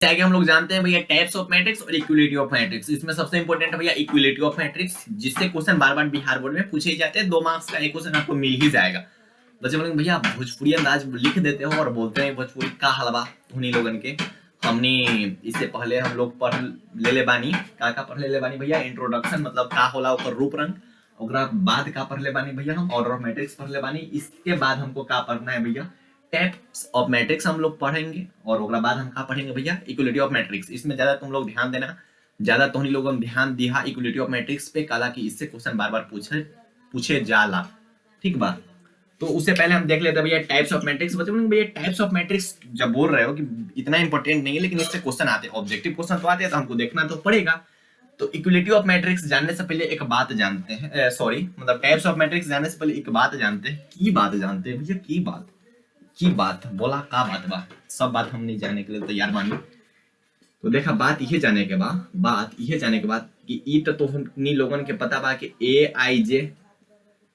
आगे हम लोग जानते हैं भैया टाइप्स ऑफ मैट्रिक्स और इक्विलिटी ऑफ मैट्रिक्स। इसमें सबसे इंपॉर्टेंट है भैया इक्विलिटी ऑफ मैट्रिक्स, जिससे क्वेश्चन बार बार बिहार बोर्ड में पूछे ही जाते हैं। 2 मार्क्स का एक क्वेश्चन आपको मिल ही जाएगा। बच्चे बोलेंगे भैया भोजपुरी अंदाज लिख देते हो और बोलते हैं भोजपुरी का हलवा उन्हीं लोगन के। हमने इससे पहले हम लोग पढ़ ले बानी का पढ़ ले बानी भैया इंट्रोडक्शन, मतलब का होला ओकर रूप रंग। ओकरा बाद का पढ़ ले बानी भैया हम ऑर्डर ऑफ मैट्रिक्स पढ़ ले बानी। इसके बाद हमको का पढ़ना है भैया टाइप्स ऑफ मैट्रिक्स हम लोग पढ़ेंगे, और ओकरा बाद हम का पढ़ेंगे भैया इक्विलिटी ऑफ मैट्रिक्स। इसमें ज्यादा तुम लोग ध्यान देना, ज्यादा तो नहीं लोगों ने ध्यान दिया इक्विलिटी ऑफ मैट्रिक्स पे, काला कि इससे क्वेश्चन बार बार पूछे जाला। ठीक बा, तो उससे पहले हम देख लेते हैं भैया टाइप्स ऑफ मैट्रिक्स। बच्चों भैया टाइप्स ऑफ मैट्रिक्स जब बोल रहे हो कि इतना इंपॉर्टेंट नहीं है, लेकिन इससे क्वेश्चन आते हैं, ऑब्जेक्टिव क्वेश्चन तो आते हैं, तो हमको देखना तो पड़ेगा। तो इक्विलिटी ऑफ मैट्रिक्स जानने से पहले एक बात जानते हैं, सॉरी मतलब टाइप्स ऑफ मैट्रिक्स जानने से पहले एक बात जानते हैं। की बात जानते हैं भैया, की बात बोला का बात बा, सब बात हम नहीं जानने के लिए तैयार मानी। तो देखा बात ये जाने के बाद कि ई तो नहीं लोगन के पता बा कि ए आई जे,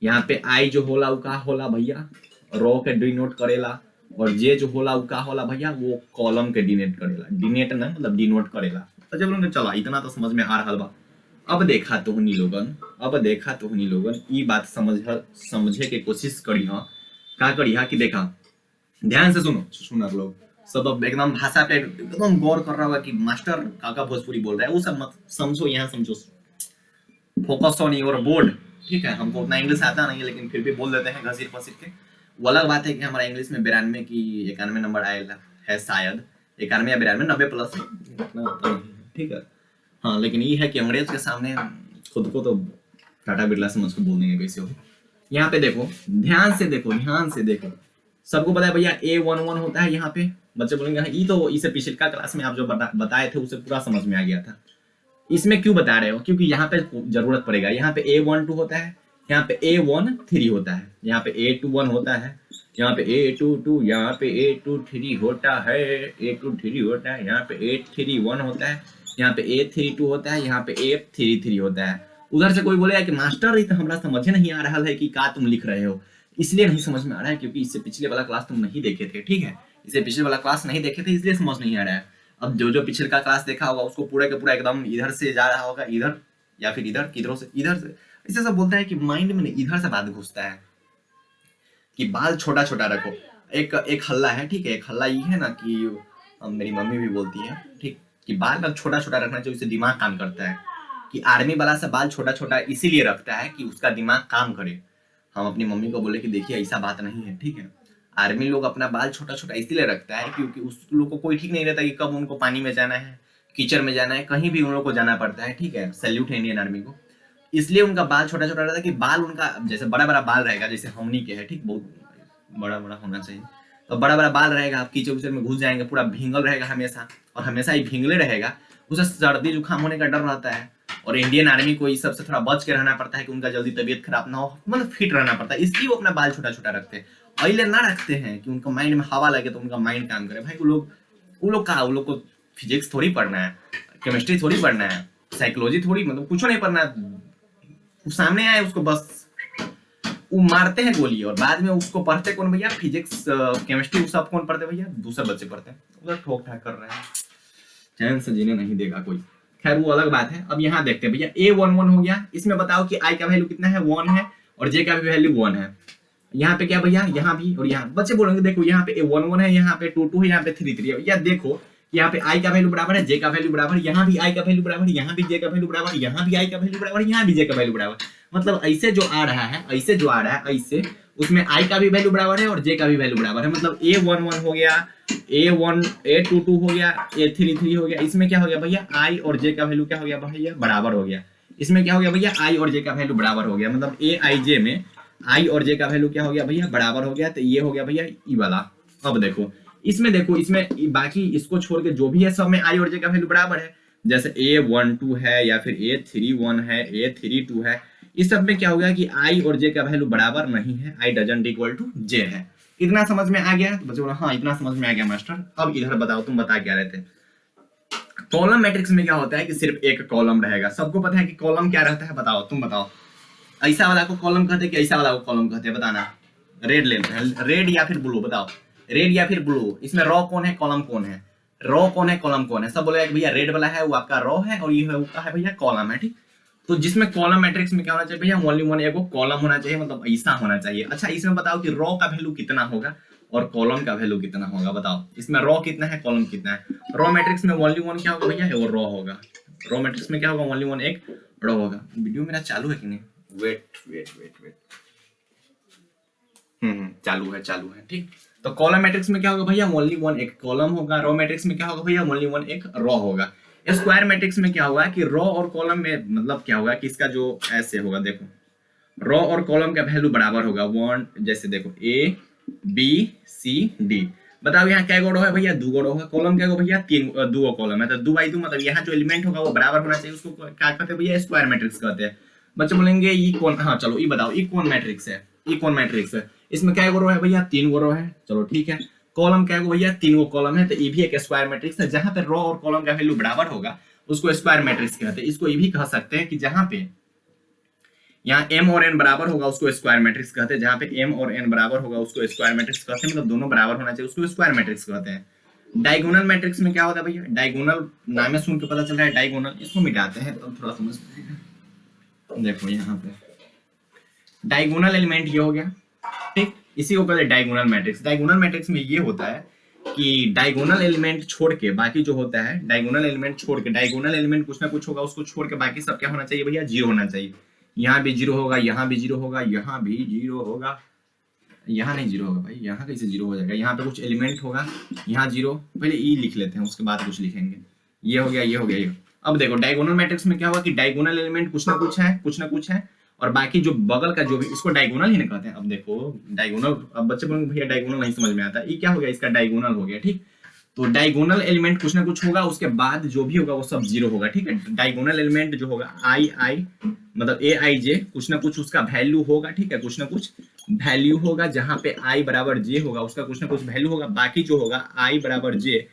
यहाँ पे आई जो होला उ का होला भैया रो के डिनोट करेला, और जे जो होला उ का होला भैया वो कॉलम के डिनोट करेला। डिनोट ना मतलब डिनोट करेला। तो जब लोग चला इतना तो समझ में आ रहा बा। अब देखा तो हनी लोगन ई बात समझे के कोशिश करी हा, का करी हा कि देखा ध्यान से सुनो लोग सब, अब एकदम भाषा पे एकदम गौर कर रहा होगा कि मास्टर काका भोजपुरी बोल रहा है, वो सब मत समझो, यहाँ समझो, फोकस ऑन योर बोर्ड। ठीक है, हमको उतना इंग्लिश आता नहीं है, लेकिन फिर भी बोल देते हैं घसीट फसीट के। वो अलग बात है कि हमारा इंग्लिश में 92 की 91 नंबर आया है, शायद 91 या 92 90 प्लस है, ठीक है। हाँ, लेकिन ये है कि अंग्रेज के सामने खुद को तो टाटा बिरला समझ को बोल देंगे कैसे हो। यहाँ पे देखो, ध्यान से देखो, सबको पता है भैया A11 होता है। यहाँ पे बच्चे बोलेंगे ये तो इसे पिछले क्लास में आप जो बताए थे उसे पूरा समझ में आ गया था। इसमें क्यों बता रहे हो, क्योंकि यहाँ पे जरूरत पड़ेगा। यहाँ पे A12 होता है, यहाँ पे A13 होता है, यहाँ पे A21 होता है, यहाँ पे A22, यहाँ पे A23 होता है, A23 होता है, यहाँ पे A31 होता है, यहाँ पे A32 होता है, यहाँ पे A33 होता है। उधर से कोई बोलेगा कि मास्टर तो हमारा समझ नहीं आ रहा है कि का तुम लिख रहे हो। इसलिए नहीं समझ में आ रहा है क्योंकि इससे पिछले वाला क्लास तुम नहीं देखे थे। ठीक है, इससे पिछले वाला क्लास नहीं देखे थे इसलिए समझ नहीं आ रहा है। अब जो पिछले का क्लास देखा होगा उसको पूरा का पूरा एकदम इधर से जा रहा होगा, इधर या फिर इधर, किधरों से इधर से। इसे सब बोलता है कि माइंड में इधर से बात घुसता है कि बाल छोटा छोटा रखो। एक हल्ला है, ठीक है, एक हल्ला ये है ना कि मेरी मम्मी भी बोलती है, ठीक, कि बाल छोटा छोटा रखना चाहिए, उससे दिमाग काम करता है। कि आर्मी वाला से बाल छोटा छोटा इसीलिए रखता है कि उसका दिमाग काम करे। हम अपनी मम्मी को बोले कि देखिए ऐसा बात नहीं है, ठीक है। आर्मी लोग अपना बाल छोटा छोटा इसलिए रखता है क्योंकि उस लोग को कोई ठीक नहीं रहता कि कब उनको पानी में जाना है, कीचड़ में जाना है, कहीं भी उन लोग को जाना पड़ता है। ठीक है, सैल्यूट है इंडियन आर्मी को। इसलिए उनका बाल छोटा छोटा रहता है कि बाल उनका जैसे बड़ा बड़ा बाल रहेगा, जैसे हमनी के है, ठीक, बहुत बड़ा बड़ा होना चाहिए। तो बड़ा बड़ा बाल रहेगा, आप कीचड़ उचड़ में घुस जाएंगे, पूरा भींगल रहेगा हमेशा, और हमेशा ही भींगले रहेगा, उसे सर्दी जुकाम होने का डर रहता है। और इंडियन आर्मी को इस सबसे थोड़ा बच के रहना पड़ता है कि उनका जल्दी तबीयत खराब ना हो, मतलब फिट रहना पड़ता है, इसलिए वो अपना बाल छोटा छोटा रखते हैं। अइले ना रखते हैं कि उनका माइंड में हवा लगे तो उनका माइंड काम करे। भाई वो लोग को फिजिक्स थोड़ी पढ़ना है, केमिस्ट्री थोड़ी पढ़ना है, साइकोलॉजी थोड़ी, मतलब कुछ नहीं पढ़ना है। सामने आए उसको बस वो मारते हैं गोली, और बाद में उसको पढ़ते कौन भैया, फिजिक्स केमिस्ट्री वो सब कौन पढ़ते भैया, दूसरे बच्चे पढ़ते हैं। उधर ठोक ठाक कर रहे हैं, चैन से जीने नहीं देगा कोई। खैर वो अलग बात है। अब यहाँ देखते हैं भैया A11 हो गया। इसमें बताओ कि I का वैल्यू कितना है, 1 है, और J का भी वैल्यू 1 है। यहाँ पे क्या भैया, यहाँ भी और यहाँ। बच्चे बोलेंगे देखो यहाँ पे A11 है, यहाँ पे 22 है, यहाँ पे 33 है। या देखो यहाँ पे I का वैल्यू बराबर है, J का वैल्यू बराबर, यहाँ भी I का वैल्यू बराबर, यहाँ भी J का वैल्यू बराबर, यहाँ भी I का वैल्यू बराबर, यहाँ भी J का वैल्यू बराबर। मतलब ऐसे जो आ रहा है, ऐसे उसमें I का भी वैल्यू बराबर है और J का भी वैल्यू बराबर है। मतलब A11 हो गया, A22 हो गया, A33 हो गया। इसमें क्या हो गया भैया, I और J का वैल्यू क्या हो गया भैया, बराबर हो गया। इसमें क्या हो गया भैया, I और J का वैल्यू बराबर हो गया। मतलब AIJ में I और J का वैल्यू क्या हो गया भैया, बराबर हो गया। तो ये हो गया भैया ई वाला। अब देखो इसमें बाकी इसको छोड़ के जो भी है सब में I और J का वैल्यू बराबर है। जैसे A12 है, या फिर A31 है, A32 है। इस सब में क्या हो गया कि I और J का वैल्यू बराबर नहीं है, I doesn't equal to J है। इतना समझ में आ गया? बच्चे बोला हाँ इतना समझ में आ गया मास्टर। अब इधर बताओ, तुम बता क्या रहे थे। कॉलम मैट्रिक्स में क्या होता है कि सिर्फ एक कॉलम रहेगा। सबको पता है कि कॉलम क्या रहता है, बताओ, तुम बताओ। ऐसा वाला को कॉलम कहते हैं कि ऐसा वाला को कॉलम कहते हैं, बताना। रेड या फिर ब्लू, बताओ, रेड या फिर ब्लू। इसमें रॉ कौन है, कॉलम कौन है? रो कौन है, कॉलम कौन है, सब बोलेगा कि भैया रेड वाला है वो आपका रो है और ये है वो है भैया कॉलम है, ठीक। तो जिसमें कॉलम मैट्रिक्स में क्या होना चाहिए भैया, ओनली वन एगो कॉलम होना चाहिए, मतलब ऐसा होना चाहिए। अच्छा इसमें बताओ कि रो का वैल्यू कितना होगा और कॉलम का वैल्यू कितना होगा, बताओ इसमें रो कितना है कॉलम कितना है। रो मैट्रिक्स में ओनली वन क्या होगा भैया, वो रो होगा। रो मैट्रिक्स में क्या होगा, ओनली वन एक रो होगा। वीडियो मेरा चालू है कि नहीं, वेट वेट वेट वेट, चालू है ठीक। तो कॉलम मैट्रिक्स में क्या होगा भैया, ओनली वन एक कॉलम होगा। रो मैट्रिक्स में क्या होगा भैया, ओनली वन एक रो होगा। स्क्वायर मैट्रिक्स में क्या होगा कि रो और कॉलम में मतलब क्या होगा कि इसका जो ऐसे होगा, देखो रो और कॉलम का वैल्यू बराबर होगा वन, जैसे देखो ए बी सी डी। बताओ यहाँ क्या रो है भैया, दो रो है। कॉलम क्या भैया, तीन दो कॉलम है, तो दो बाई दो मतलब यहाँ जो एलिमेंट होगा वो बराबर होना चाहिए, उसको क्या कहते हैं भैया, स्क्वायर मैट्रिक्स कहते हैं। बच्चे बोलेंगे ये कौन, हाँ चलो ये बताओ ये कौन मैट्रिक्स है, ये कौन मैट्रिक्स है। इसमें क्या रो है भैया, तीन रो है, चलो ठीक है। कॉलम क्या भैया, तीन कॉलम है, तो ये भी एक स्क्वायर मैट्रिक्स है। जहां पे रो और कॉलम का वैल्यू बराबर होगा उसको स्क्वायर मैट्रिक्स कहते हैं। इसको ये भी कह सकते हैं कि जहां पे यहाँ m और n बराबर होगा उसको स्क्वायर मैट्रिक्स कहते हैं। जहां पे m और n बराबर होगा उसको स्क्वायर मैट्रिक्स कहते हैं, मतलब दोनों बराबर होना चाहिए, उसको स्क्वायर मैट्रिक्स कहते हैं। डायगोनल मैट्रिक्स में क्या होता है भैया, डायगोनल नाम सुन के पता चल रहा है डायगोनल, इसको मिटाते हैं तो थोड़ा समझ पाएगा। देखो यहाँ पे डायगोनल एलिमेंट ये हो गया, ठीक, इसी को कहते हैं डायगोनल मैट्रिक्स। डायगोनल मैट्रिक्स में ये होता है कि डायगोनल एलिमेंट छोड़ के बाकी जो होता है, डायगोनल एलिमेंट छोड़ के, डायगोनल एलिमेंट कुछ ना कुछ होगा, उसको छोड़ के बाकी सब क्या होना चाहिए भैया, जीरो होना चाहिए। यहाँ भी जीरो होगा, यहाँ भी जीरो होगा, यहाँ भी जीरो होगा, यहाँ नहीं जीरो होगा भाई, यहाँ कैसे जीरो हो जाएगा, यहाँ पे कुछ एलिमेंट होगा, यहाँ जीरो, पहले ई लिख लेते हैं उसके बाद कुछ लिखेंगे। ये हो गया, ये हो गया, ये। अब देखो डायगोनल मैट्रिक्स में क्या होगा कि डायगोनल एलिमेंट कुछ ना कुछ है, कुछ ना कुछ है, और बाकी जो बगल का जो भी, इसको डायगोनल ही ना कहते हैं। अब देखो डायगोनल, अब बच्चे बोलेंगे भैया डायगोनल नहीं समझ में आता, ये क्या हो गया, इसका डायगोनल हो गया, ठीक। तो डायगोनल एलिमेंट कुछ ना कुछ होगा, उसके बाद जो भी होगा वो सब जीरो होगा, ठीक है। डायगोनल एलिमेंट जो होगा आई आई मतलब ए आई जे, कुछ ना कुछ उसका वैल्यू होगा, ठीक है, कुछ ना कुछ वैल्यू होगा। जहां पे आई बराबर जे होगा उसका कुछ ना कुछ वैल्यू होगा। बाकी जो होगा आई बराबर जे,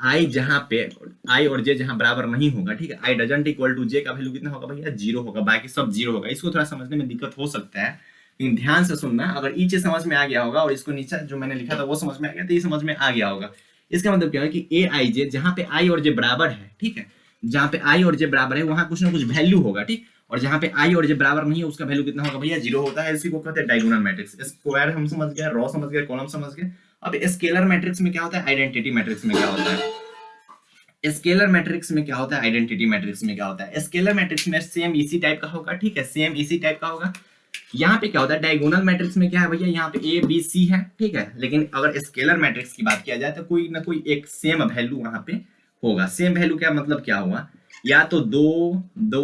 आई जहां पे आई और जे जहां बराबर नहीं होगा, ठीक है, आई डजंट इक्वल टू जे का वैल्यू कितना होगा भैया, जीरो होगा, बाकी सब जीरो होगा। इसको थोड़ा समझने में दिक्कत हो सकता है, लेकिन ध्यान से सुनना। अगर ई चीज समझ में आ गया होगा और इसको नीचे जो मैंने लिखा था वो समझ में आ गया तो ये समझ में आ गया होगा। इसका मतलब क्या है कि ए आई जे जहां पे आई और जे बराबर है, ठीक है, जहां पे आई और जे बराबर है वहां कुछ ना कुछ वैल्यू होगा, ठीक। और जहां पे आई और जे बराबर नहीं है उसका वैल्यू कितना होगा भैया, जीरो होता है। इसी को कहते हैं डायगोनल मैट्रिक्स। स्क्वायर हम समझ गए, रो समझ गए, कॉलम समझ गए। अब स्केलर मैट्रिक्स में क्या होता है, आइडेंटिटी मैट्रिक्स में क्या होता है, स्केलर मैट्रिक्स में क्या होता है, आइडेंटिटी मैट्रिक्स में क्या होता है। स्केलर मैट्रिक्स में सेम इसी टाइप का होगा, ठीक है, सेम इसी टाइप का होगा। यहाँ पे क्या होता है, डायगोनल मैट्रिक्स में क्या है भैया, यहाँ पे ए बी सी है, ठीक है, लेकिन अगर स्केलर मैट्रिक्स की बात किया जाए तो कोई ना कोई एक सेम वैल्यू वहां पे होगा। सेम वैल्यू क्या मतलब क्या हुआ, या तो दो दो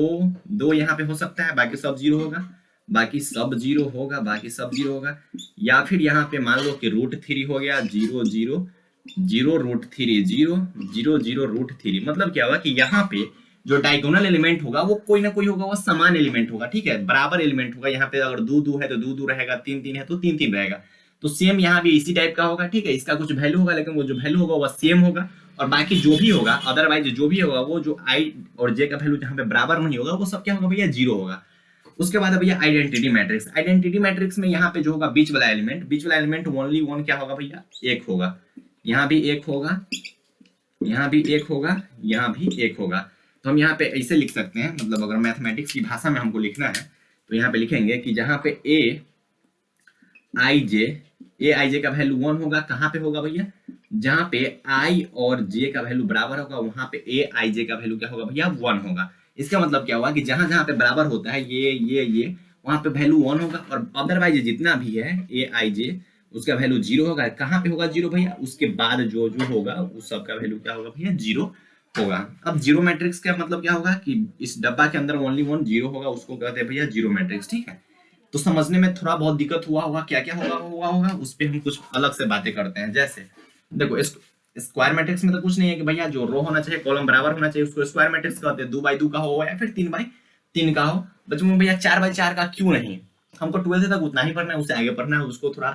दो यहाँ पे हो सकता है, बाकी सब जीरो होगा, बाकी सब जीरो होगा, बाकी सब जीरो होगा। या फिर यहाँ पे मान लो कि रूट थ्री हो गया, zero zero zero root three, zero zero zero root three. मतलब क्या होगा कि यहाँ पे जो डायगोनल एलिमेंट होगा वो कोई ना कोई होगा, वो समान एलिमेंट होगा, ठीक है, बराबर एलिमेंट होगा। यहाँ पे अगर दो दो है तो दो दो रहेगा, तीन तीन है तो तीन तीन रहेगा। तो सेम यहाँ भी इसी टाइप का होगा, ठीक है, इसका कुछ वैल्यू होगा लेकिन वो जो वैल्यू होगा वो सेम होगा। और बाकी जो भी होगा अदरवाइज जो भी होगा वो जो आई और जे का वैल्यू जहाँ पे बराबर नहीं होगा वो सब क्या होगा भैया, जीरो होगा। उसके बाद भैया आइडेंटिटी मैट्रिक्स। आइडेंटिटी मैट्रिक्स में यहाँ पे जो होगा बीच वाला एलिमेंट ओनली वन क्या होगा भैया, एक होगा। यहाँ भी एक होगा, यहाँ भी एक होगा, यहाँ भी एक होगा। तो हम यहाँ पे ऐसे लिख सकते हैं, मतलब अगर मैथमेटिक्स की भाषा में हमको लिखना है तो यहाँ पे लिखेंगे कि जहाँ पे ए आई जे का वैल्यू वन होगा, कहाँ पे होगा भैया, जहाँ पे आई और जे का वैल्यू बराबर होगा वहां पे ए आई जे का वैल्यू क्या होगा भैया, वन होगा। इसका मतलब क्या हुआ कि जहां जहां पे बराबर होता है ये वहां पे वैल्यू वन होगा, और अदरवाइज जितना भी है ए आई जे उसका वैल्यू जीरो होगा। कहाँ पे होगा जीरो भैया, उसके बाद जो जो होगा उस सब का वैल्यू क्या होगा भैया, जीरो होगा। अब जीरो मैट्रिक्स का मतलब क्या होगा कि इस डब्बा के अंदर ओनली वन जीरो होगा, उसको कहते हैं भैया जीरो मैट्रिक्स, ठीक है। तो समझने में थोड़ा बहुत दिक्कत हुआ होगा, क्या क्या होगा उस पर हम कुछ अलग से बातें करते हैं। जैसे देखो स्क्वायर मैट्रिक्स में तो कुछ नहीं है कि भैया जो रो होना चाहिए कॉलम बराबर होना चाहिए, उसको स्क्वायर मैट्रिक्स कहते हैं। 2x2 का हो या फिर 3x3 का हो। बच्चों में भैया 4x4 का क्यों नहीं, हमको 12th तक उतना ही पढ़ना है, उससे आगे पढ़ना है, उसको थोड़ा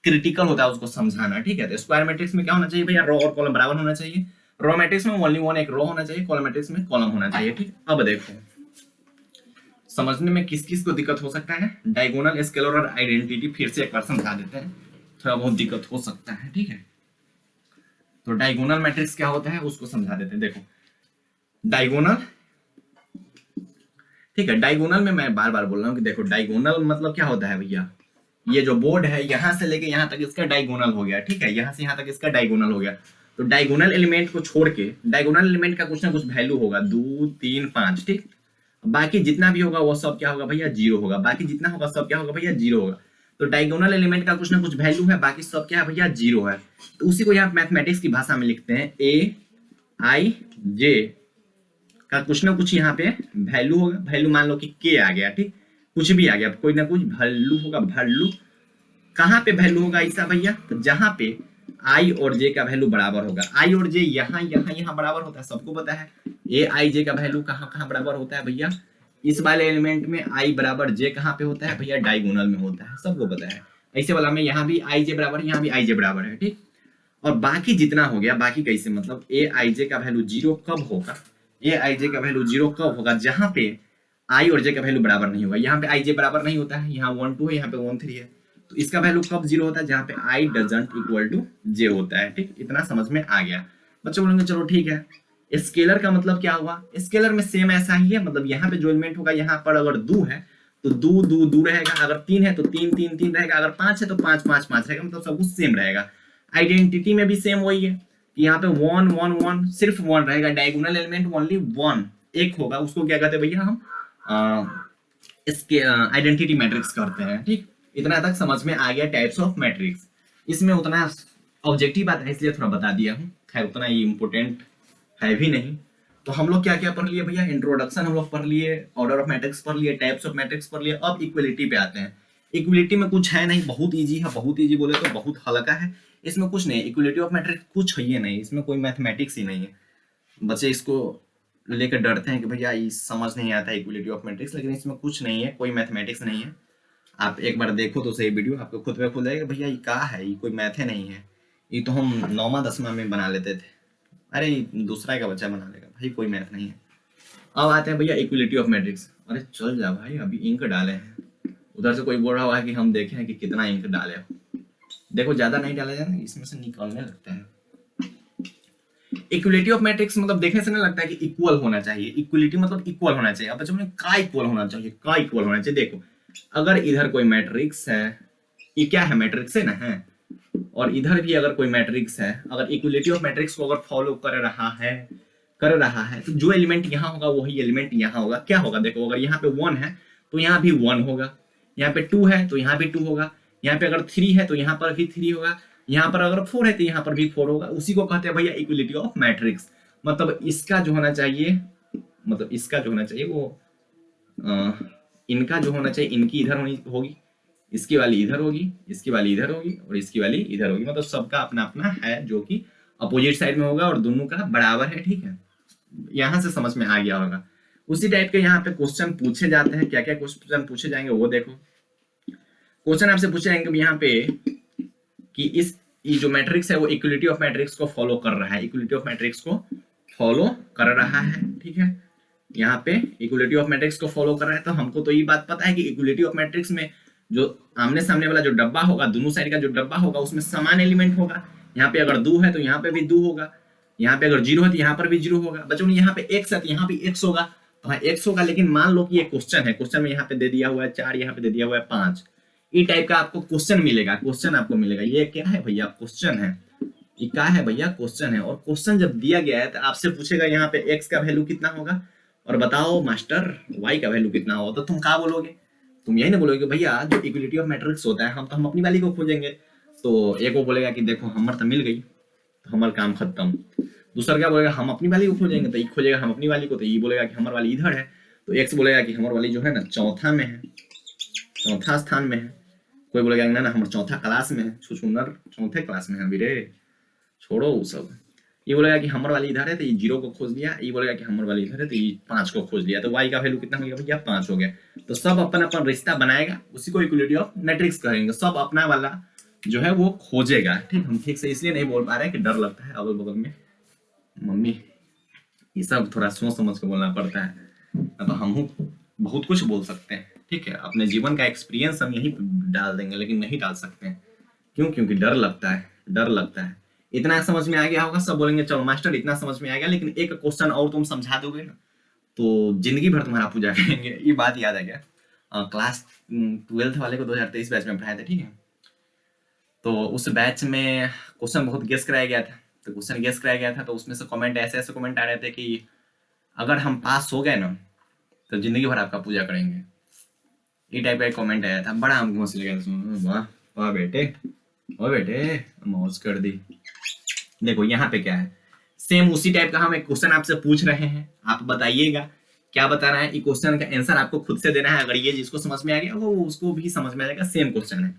क्रिटिकल होता है उसको समझाना, ठीक है। तो स्क्वायर मैट्रिक्स में क्या होना चाहिए भैया, रो और कॉलम बराबर होना चाहिए। रो मैट्रिक्स में ओनली वन एक रो होना चाहिए, कॉलम मैट्रिक्स में कॉलम होना चाहिए, ठीक। अब देखो समझने में किस किस को दिक्कत हो सकता है, डायगोनल, स्केलर और आइडेंटिटी फिर से एक बार समझा देते हैं, थोड़ा बहुत दिक्कत हो सकता है, ठीक है। तो डायगोनल मैट्रिक्स क्या होता है उसको समझा देते हैं। देखो डायगोनल, ठीक है, डायगोनल में मैं बार बार बोल रहा हूँ कि देखो डायगोनल मतलब क्या होता है भैया, ये जो बोर्ड है यहां से लेके यहां तक इसका डायगोनल हो गया, ठीक है, यहां से यहां तक इसका डायगोनल हो गया। तो डायगोनल एलिमेंट को छोड़ के, डायगोनल एलिमेंट का कुछ ना कुछ वैल्यू होगा, 2 3 5, ठीक, बाकी जितना भी होगा वो सब क्या होगा भैया, जीरो होगा, बाकी जितना होगा सब क्या होगा भैया, जीरो होगा। तो डायगोनल एलिमेंट का कुछ ना कुछ वैल्यू है, बाकी सब क्या है भैया, जीरो है। तो उसी को यहाँ मैथमेटिक्स की भाषा में लिखते हैं ए आई जे का कुछ ना कुछ यहाँ पे वैल्यू होगा, वैल्यू मान लो कि के आ गया, ठीक, कुछ भी आ गया, कोई ना कुछ वैल्यू होगा, वैल्यू कहाँ पे वैल्यू होगा ऐसा भैया, तो जहां पे आई और जे का वैल्यू बराबर होगा। आई और जे यहाँ यहाँ यहाँ बराबर होता है, सबको पता है। ए आई जे का वैल्यू कहाँ कहाँ बराबर होता है भैया, इस वाले एलिमेंट में आई बराबर जे कहाँ पे होता है भैया, डायगोनल में होता है, सबको पता है। ऐसे वाला में यहाँ भी आई जे बराबर, यहाँ भी आई जे बराबर है, ठीक। और बाकी जितना हो गया, बाकी कैसे मतलब ए आई जे का वैल्यू जीरो कब होगा, ए आई जे का वैल्यू जीरो कब होगा, जहां पे आई और जे का वैल्यू बराबर नहीं होगा। यहाँ पे आई जे बराबर नहीं होता है, यहाँ 1 2 है, यहाँ पे 1 3 है। तो इसका वैल्यू कब जीरो होता है, जहां पे आई डजंट इक्वल टू जे होता है, ठीक। इतना समझ में आ गया। बच्चों बोलेंगे चलो ठीक है, स्केलर का मतलब क्या हुआ, स्केलर में सेम ऐसा ही है, मतलब यहाँ पे जो एलिमेंट होगा, यहाँ पर अगर 2 है तो 2 2 2 रहेगा, अगर 3 है तो 3 3 3 रहेगा, अगर 5 है तो 5 5 5 रहेगा, मतलब सब कुछ सेम रहेगा। आइडेंटिटी में भी सेम वही है कि यहाँ पे 1 1 1 सिर्फ 1 रहेगा, डायगोनल एलिमेंट ओनली 1 एक होगा, उसको क्या कहते हैं भैया, हम इसके आइडेंटिटी मैट्रिक्स करते हैं, ठीक। इतना तक समझ में आ गया टाइप्स ऑफ मैट्रिक्स। इसमें उतना ऑब्जेक्टिव बात है इसलिए थोड़ा बता दिया हूँ, खैर उतना ये इंपॉर्टेंट है भी नहीं। तो हम लोग क्या क्या पढ़ लिए भैया, इंट्रोडक्शन हम लोग पढ़ लिए, ऑर्डर ऑफ मैट्रिक्स पढ़ लिए, टाइप्स ऑफ मैट्रिक्स पढ़ लिए। अब इक्वलिटी पे आते हैं। इक्वलिटी में कुछ है नहीं, बहुत इजी है, बहुत इजी बोले तो बहुत हल्का है, इसमें कुछ नहीं। इक्वलिटी ऑफ मैट्रिक्स कुछ है ही नहीं, इसमें कोई मैथमेटिक्स ही नहीं है। बच्चे इसको लेकर डरते हैं कि भैया ये समझ नहीं आता इक्वलिटी ऑफ मैट्रिक्स, लेकिन इसमें कुछ नहीं है, कोई मैथमेटिक्स नहीं है। आप एक बार देखो तो सही वीडियो, आपको खुद पे खुद आएगा भैया ये क्या है, ये कोई मैथ है नहीं है, ये तो हम 9वां 10वां में बना लेते थे, अरे दूसरा का बच्चा बना लेगा, भाई कोई मैथ नहीं है। अब आते हैं भैया इक्वलिटी ऑफ मैट्रिक्स। अरे चल जा भाई, अभी इंक डाले हैं, उधर से कोई बोल रहा हुआ है कि हम देखें हैं कि कितना इंक डाले हो। देखो ज्यादा नहीं डाला जाए ना, इसमें से निकलने लगता है। इक्वलिटी ऑफ मैट्रिक्स मतलब देखने से नहीं लगता है कि इक्वल होना चाहिए, इक्वलिटी मतलब इक्वल होना चाहिए। अब बच्चों में का इक्वल होना चाहिए, का इक्वल होना चाहिए। देखो अगर इधर कोई मैट्रिक्स है, ये क्या है, मैट्रिक्स है ना, है, और इधर भी अगर कोई मैट्रिक्स है, अगर इक्वलिटी ऑफ मैट्रिक्स को अगर फॉलो कर रहा है तो जो एलिमेंट यहाँ होगा वही एलिमेंट यहाँ होगा। क्या होगा, देखो अगर यहाँ पे 1 है तो यहाँ भी 1 होगा, यहाँ पे 2 है तो यहाँ भी 2 होगा, यहाँ पे अगर 3 है तो यहाँ पर भी 3 होगा, यहाँ पर अगर 4 है तो यहाँ पर भी 4 होगा। उसी को कहते हैं भैया इक्वलिटी ऑफ मैट्रिक्स। मतलब इसका जो होना चाहिए, मतलब इसका जो होना चाहिए वो इनका जो होना चाहिए, इनकी इधर होगी, इसकी वाली इधर होगी, इसकी वाली इधर होगी, और इसकी वाली इधर होगी। मतलब सबका अपना अपना है जो कि अपोजिट साइड में होगा और दोनों का बराबर है, ठीक है। यहाँ से समझ में आ गया होगा। उसी टाइप के यहाँ पे क्वेश्चन पूछे जाते हैं। क्या क्या क्वेश्चन पूछे जाएंगे वो देखो। क्वेश्चन आपसे पूछे जाएंगे यहाँ पे कि ये जो मैट्रिक्स है वो इक्वलिटी ऑफ मैट्रिक्स को फॉलो कर रहा है, इक्वलिटी ऑफ मैट्रिक्स को फॉलो कर रहा है, ठीक है। यहाँ पे इक्वलिटी ऑफ मैट्रिक्स को फॉलो कर रहा है, तो हमको तो ये बात पता है कि इक्वलिटी ऑफ मैट्रिक्स में जो आमने सामने वाला जो डब्बा होगा, दोनों साइड का जो डब्बा होगा उसमें समान एलिमेंट होगा। यहाँ पे अगर 2 है तो यहाँ पे भी 2 होगा, यहाँ पे अगर 0 है तो यहाँ पर भी 0 होगा। बच्चों ने यहाँ पे x है तो यहाँ भी x होगा, तो हाँ x होगा। लेकिन मान लो कि ये क्वेश्चन है, क्वेश्चन में यहाँ पे दे दिया हुआ है 4, यहाँ पे दे दिया हुआ है 5, ये टाइप का आपको क्वेश्चन मिलेगा, क्वेश्चन आपको मिलेगा। ये क्या है भैया, क्वेश्चन है, ये क्या है भैया, क्वेश्चन है। और क्वेश्चन जब दिया गया है तो आपसे पूछेगा यहाँ पे x का वैल्यू कितना होगा, और बताओ मास्टर y का वैल्यू कितना होगा। तो तुम क्या बोलोगे, तुम यही ना बोलोगे भैया जो इक्वलिटी ऑफ मैट्रिक्स होता है हम अपनी वाली को खोजेंगे। तो एक वो बोलेगा कि देखो हमर तो मिल गई, तो हमारा काम खत्म। दूसरा क्या बोलेगा, हम अपनी वाली को खोजेंगे, तो ये खोजेगा हम अपनी वाली को, तो ये बोलेगा कि हमारी वाली इधर है। तो एक्स बोलेगा कि हमारी वाली जो है ना चौथा में है, चौथा स्थान में है। कोई बोलेगा ना हमारे चौथा क्लास में है, छुछुनर चौथे क्लास में है अभी रे, छोड़ो वो सब। ये बोलेगा कि हमारे वाली इधर है तो ये 0 को खोज लिया, ये बोलेगा कि हमारे वाली इधर है तो ये 5 को खोज लिया। तो y का वैल्यू कितना हो गया भैया, 5 हो गया। तो सब अपन अपन रिश्ता बनाएगा, उसी को इक्वलिटी ऑफ मैट्रिक्स कहेंगे। सब अपना वाला जो है वो खोजेगा, ठीक। हम ठीक से इसलिए नहीं बोल पा रहे कि डर लगता है अगल बगल में मम्मी, ये सब थोड़ा सोच समझ के बोलना पड़ता है, अब हम बहुत कुछ बोल सकते हैं, ठीक है। अपने जीवन का एक्सपीरियंस हम यही डाल देंगे, लेकिन नहीं डाल सकते हैं। क्यों, क्योंकि डर लगता है, डर लगता है। इतना समझ में आ गया होगा, सब बोलेंगे चलो मास्टर इतना समझ में आ गया, लेकिन एक क्वेश्चन और तुम समझा दोगे ना तो जिंदगी भर तुम्हारा पूजा करेंगे। ये बात याद है क्या? क्लास 12th वाले को 2023 बैच में पढ़ाए थे, ठीक है। तो उस बैच में क्वेश्चन बहुत गेस कराया गया था, तो क्वेश्चन गेस कराया गया था तो उसमें से कमेंट ऐसे ऐसे कमेंट आ रहे थे कि अगर हम पास हो गए ना तो जिंदगी भर आपका पूजा करेंगे। ये टाइप का कमेंट आया था, बड़ा हमको हंसी लगा। वाह वाह बेटे, ओ बेटे मौज कर दी। देखो यहाँ पे क्या है, सेम उसी टाइप का हम एक क्वेश्चन आपसे पूछ रहे हैं, आप बताइएगा क्या बताना है। ये क्वेश्चन का आंसर आपको खुद से देना है। अगर ये जिसको समझ में आ गया वो उसको भी समझ में आ जाएगा। सेम क्वेश्चन है,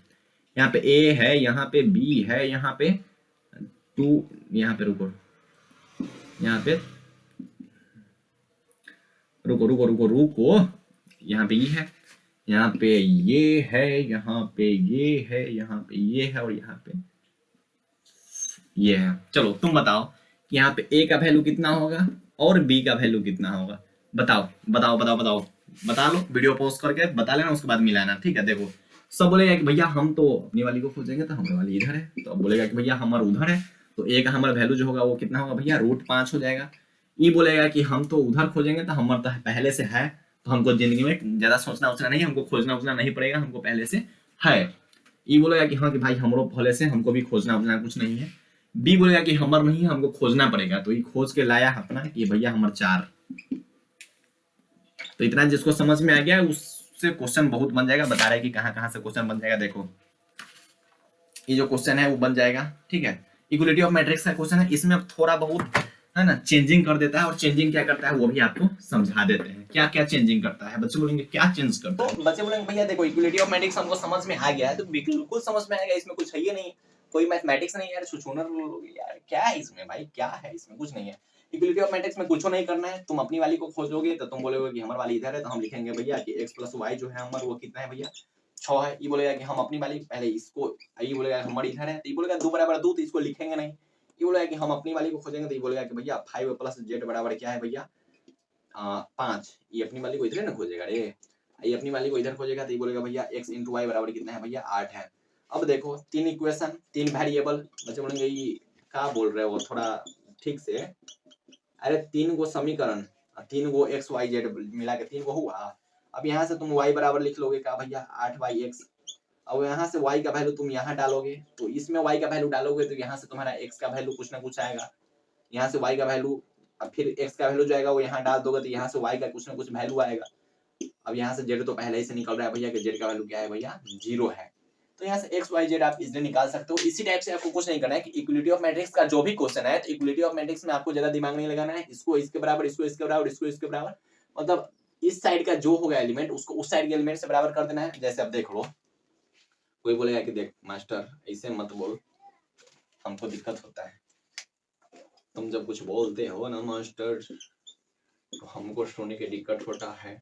यहाँ पे ए है, यहाँ पे बी है, यहाँ पे 2, यहाँ पे रुको, यहाँ पे रुको रुको रुको रुको, यहाँ पे ये है, यहाँ पे ये है, यहाँ पे ये है, यहाँ पे ये है और यहाँ पे ये है। चलो तुम बताओ कि यहाँ पे ए का वैल्यू कितना होगा और बी का वैल्यू कितना होगा। बताओ बताओ बताओ बताओ, बता लो, वीडियो पोस्ट करके बता लेना, उसके बाद मिलाना, ठीक है। देखो सब बोलेगा कि भैया हम तो अपनी वाली को खोजेंगे तो हमारी वाली इधर है, तो अब बोलेगा कि भैया हमारा उधर है, तो ए का हमारा वैल्यू जो होगा वो कितना होगा भैया, √5 हो जाएगा। ये बोलेगा कि हम तो उधर खोजेंगे तो हमारा तो पहले से है, तो हमको जिंदगी में ज्यादा सोचना उचना नहीं, हमको खोजना उचना नहीं पड़ेगा, हमको पहले से है। ये बोलेगा कि हाँ कि भाई हमरो पहले से, हमको भी खोजना उचना कुछ नहीं है। बी बोलेगा कि हमार नहीं है, हमको खोजना पड़ेगा, तो ये खोज के लाया अपना कि भैया हमार 4। तो इतना जिसको समझ में आ गया उससे क्वेश्चन बहुत बन जाएगा। बता रहा है कि कहाँ कहाँ से क्वेश्चन बन जाएगा। देखो ये जो क्वेश्चन है वो बन जाएगा, ठीक है। इक्वलिटी ऑफ मैट्रिक्स का क्वेश्चन है, इसमें थोड़ा बहुत है ना चेंजिंग कर देता है, और चेंजिंग क्या करता है वो भी आपको समझा देते हैं। क्या क्या चेंजिंग करता है, बच्चे बोलेंगे क्या चेंज करता है। तो बच्चे बोलेंगे भैया देखो इक्वलिटी ऑफ मैट्रिक्स हमको समझ में आ गया है, तो बिल्कुल समझ में आएगा, इसमें कुछ है ही नहीं, कोई मैथमेटिक्स नहीं है यार, छुछुनर यार, क्या है इसमें भाई, क्या है इसमें, कुछ नहीं है। इक्वलिटी ऑफ मैट्रिक्स में कुछ नहीं करना है, तुम अपनी वाली को खोजोगे तो तुम बोलोगे कि हमारी वाली इधर है, तो हम लिखेंगे भैया कि x + y जो है हमारा वो कितना है भैया 6 है। ये बोलेगा कि हम अपनी वाली पहले इसको, ये बोलेगा हमारी इधर है, तो ये बोलेगा 2 = 2, तो इसको लिखेंगे नहीं। ये बोलेगा कि हम अपनी वाली को खोजेंगे, तो ये बोलेगा कि भैया 5 + z बराबर क्या है भैया 5। ये अपनी वाली को इधर ना खोजेगा रे, ये अपनी वाली को इधर खोजेगा, तो ये बोलेगा भैया x × y बराबर कितना है भैया 8 है। अब देखो 3 इक्वेशन 3 वेरिएबल, बच्चे बोलेंगे ये क्या बोल रहे हो थोड़ा ठीक से, अरे 3 गो समीकरण, 3 गो x y z मिला के 3 गो हुआ। अब यहाँ से तुम y बराबर लिख लोगे क्या भैया 8/x। अब यहाँ से y का वैल्यू तुम यहाँ डालोगे, तो इसमें y का वैल्यू डालोगे तो यहाँ से तुम्हारा x का वैल्यू कुछ ना कुछ आएगा, यहाँ से y का वैल्यू, अब फिर x का वैल्यू जो आएगा वो यहाँ डाल दोगे तो यहाँ से y का कुछ ना कुछ वैल्यू आएगा। अब यहाँ से z तो पहले ही से निकल रहा है भैया कि z का वैल्यू क्या है भैया 0 है, तो यहाँ से x y z आप इजीली निकाल सकते हो। इसी टाइप से आपको कुछ नहीं करना है कि इक्वलिटी ऑफ मैट्रिक्स का जो भी क्वेश्चन है, तो इक्वलिटी ऑफ मैट्रिक्स में आपको ज्यादा दिमाग नहीं लगाना है, इसको इसके बराबर, इसको इसके बराबर, इसको इसके बराबर, मतलब इस साइड का जो होगा एलिमेंट उसको उस साइड के एलिमेंट से बराबर कर देना है। जैसे अब देख लो, कोई बोलेगा कि देख मास्टर ऐसे मत बोल, हमको दिक्कत होता है, तुम जब कुछ बोलते हो ना मास्टर तो हमको सुनने की दिक्कत होता है।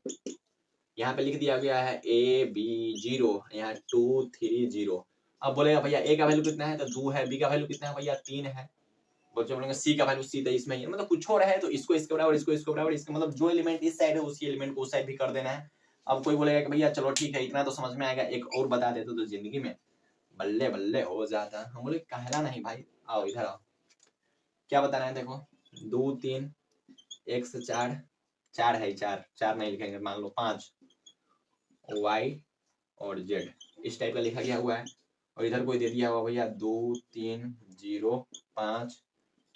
यहाँ पे लिख दिया गया है a b 0, यहाँ 2 3 0। अब बोलेगा भैया a का वैल्यू कितना है, तो 2 है, b का वैल्यू कितना है भैया 3 है। बच्चे बोलेंगे c का वैल्यू सीधा इसमें ही है, मतलब कुछ हो रहा है तो इसको इसके बराबर, इसको इसके बराबर, इसका मतलब जो एलिमेंट इस साइड है उसी एलिमेंट को उस साइड भी कर देना है। अब कोई बोलेगा कि भैया चलो ठीक है इतना तो समझ में आएगा, एक और बता देते तो जिंदगी में बल्ले बल्ले हो जाता। हम बोले कहला नहीं भाई, आओ इधर आओ, क्या बताना है। देखो 2 3 x 4 4 है, 4 नहीं लिखेंगे, मान लो 5 y और z इस टाइप का लिखा गया हुआ है, और इधर कोई दे दिया हुआ भैया 2 3 0 5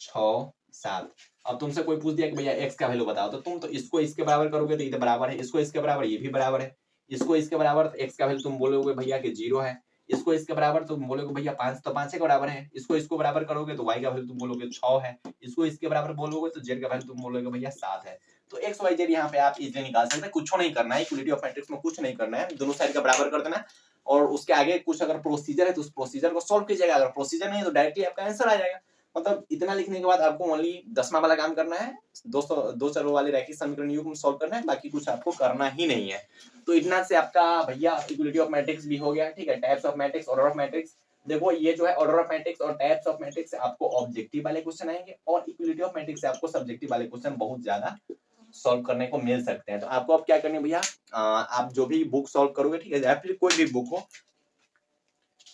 6 7। अब तुमसे कोई पूछ दिया कि भैया x का वैल्यू बताओ, तो तुम तो इसको इसके बराबर करोगे तो इधर बराबर है, इसको इसके बराबर ये भी बराबर है, इसको इसके बराबर तो x का वैल्यू तुम बोलोगे भैया कि 0 है, इसको इसके बराबर तुम बोलोगे भैया 5 तो 5 के बराबर है, इसको इसको बराबर करोगे तो y का वैल्यू तुम बोलोगे 6 है, इसको इसके बराबर बोलोगे तो z का वैल्यू तुम बोलोगे भैया 7 है। तो x y z यहाँ पे आप इजीली निकाल सकते हैं, कुछ नहीं करना है, इक्वलिटी ऑफ मैट्रिक्स में कुछ नहीं करना है, दोनों साइड का बराबर कर देना है, और उसके आगे कुछ अगर प्रोसीजर है तो उस प्रोसीजर को सॉल्व कीजिएगा, अगर प्रोसीजर नहीं है तो डायरेक्टली आपका आंसर आ जाएगा। मतलब इतना लिखने के बाद आपको ओनली 10वां वाला काम करना है, 2 चरों वाले रैखिक समीकरण युग्म सॉल्व करना है, बाकी कुछ आपको करना ही नहीं है। तो इतना से आपका भैया इक्वलिटी ऑफ मैट्रिक्स भी हो गया, ठीक है। Types of matrix, order of matrix, देखो ये जो है ऑर्डर ऑफ मैट्रिक्स और टाइप्स ऑफ मैट्रिक्स से आपको ऑब्जेक्टिव वाले क्वेश्चन आएंगे, और इक्वलिटी ऑफ मैट्रिक्स से आपको सब्जेक्टिव वाले क्वेश्चन बहुत ज्यादा सॉल्व करने को मिल सकते हैं। तो आपको अब क्या करनी है भैया, आप जो भी बुक सॉल्व करोगे, ठीक है, या फिर कोई भी बुक हो,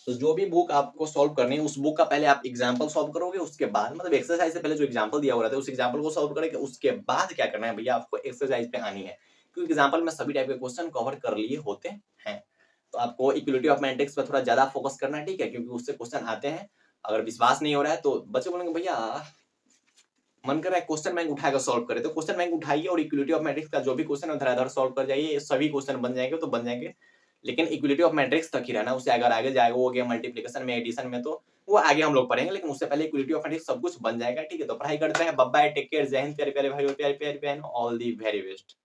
तो जो भी बुक आपको सॉल्व करनी है उस बुक का पहले आप एग्जाम्पल सॉल्व करोगे, उसके बाद मतलब एक्सरसाइज से पहले जो एग्जाम्पल दिया हुआ रहता है उस एग्जाम्पल को सॉल्व करेंगे, उसके बाद क्या करना है भैया आपको एक्सरसाइज पे आनी है, क्योंकि एग्जाम्पल में सभी टाइप के क्वेश्चन कवर कर लिए होते हैं। तो आपको इक्वलिटी ऑफ मैट्रिक्स पर थोड़ा ज्यादा फोकस करना है, ठीक है, क्योंकि उससे क्वेश्चन आते हैं। अगर विश्वास नहीं हो रहा है तो बच्चे बोलेंगे भैया मन कर रहा है क्वेश्चन बैंक उठाकर सॉल्व करे, तो क्वेश्चन बैंक उठाइए और इक्वलिटी ऑफ मैट्रिक्स का जो भी क्वेश्चन है धराधर सॉल्व कर जाइए, सभी क्वेश्चन बन जाएंगे तो बन जाएंगे, लेकिन इक्वलिटी ऑफ मैट्रिक्स तक ही रहना, उससे अगर आगे जाएगा वो गया मल्टीप्लिकेशन में, एडिशन में, तो वो आगे हम लोग पढ़ेंगे, लेकिन उससे पहले इक्वलिटी ऑफ मैट्रिक्स सब कुछ बन जाएगा, ठीक है। तो पढ़ाई करते हैं, बाय बाय, टेक केयर, जय हिंद प्यारे प्यारे भाई और प्यारे प्यारे बहन, ऑल दी वेरी बेस्ट।